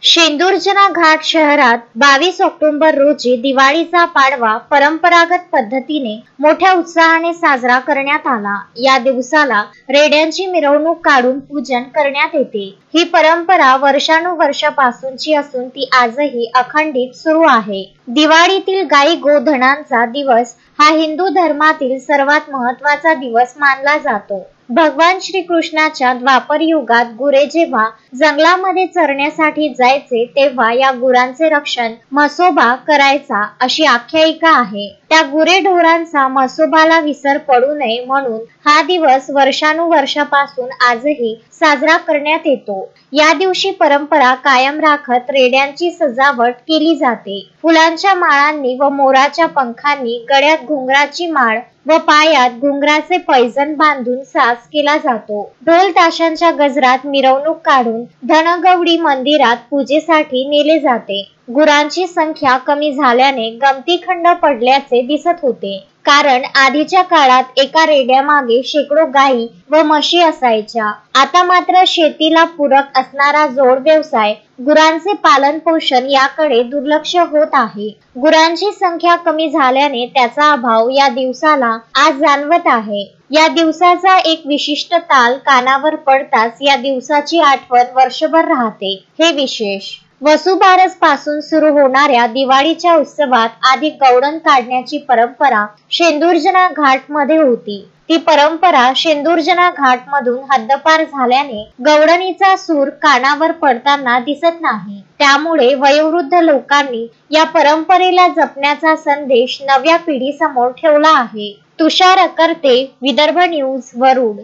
शेंदुर्जना घाट शहरात 22 ऑक्टोबर रोजी दिवाळीचा पाडवा परंपरागत पद्धतीने मोठ्या उत्साहाने साजरा करण्यात आला। या दिवसाला रेड्यांची मिरवणूक काढून पूजन करण्यात येते। ही परंपरा वर्षानुवर्षापासूनची असून ती आजही अखंडित सुरू आहे। दिवाळीतील गाई गोधनांचा दिवस हा हिंदू धर्मातील सर्वात महत्त्वाचा दिवस मानला जातो। भगवान श्रीकृष्णाच्या द्वापर युगात गुरे जेव्हा जंगलामध्ये चरण्यासाठी जायचे तेव्हा या गुरांचे रक्षण म्हसोबा करायचा अशी आख्यायिका आहे। त्या गुरेढोरांचा म्हसोबाला विसर पडू नये म्हणून हा दिवस वर्षानुवर्षापासून आजही साजरा करण्यात येतो। या दिवशी परंपरा कायम राखत रेड्यांची सजावट केली जाते। फुलांच्या माळांनी व मोराच्या पंखांनी गळ्यात घुंगराची माळ व पायात घुंगराचे पैजण बांधून साज केला जातो। ढोल ताशांच्या गजरात मिरवणूक काढून धनगवडी मंदिरात पूजेसाठी नेले जाते। गुरांची संख्या कमी झाल्याने गमतीखंड पडल्याचे दिसत होते, कारण आधीच्या काळात एका रेड्यामागे शेकडो गायी व म्हशी असायच्या। आता मात्र शेतीला पूरक असणारा जोड व्यवसाय गुरांचे पालन पोषण याकडे दुर्लक्ष होत आहे। गुरांची संख्या कमी झाल्याने त्याचा अभाव या दिवसाला आज जाणवत आहे। या दिवसाचा एक विशिष्ट ताल कानावर पडताच या दिवसाची आठवण वर्षभर राहते। हे विशेष वसुबारस पासून सुरू होणाऱ्या दिवाळीच्या उत्सवात आधी गवळण काढण्याची परंपरा शेंदुर्जना घाट मध्ये होती। ती परंपरा शेंदुर्जना घाट मधून हद्दपार झाल्याने गवळणीचा सूर कानावर पडताना दिसत नाही। त्यामुळे वयोवृद्ध लोकांनी या परंपरेला जपण्याचा संदेश नव्या पिढीसमोर ठेवला आहे। तुषार अकर्ते, विदर्भ न्यूज, वरुड।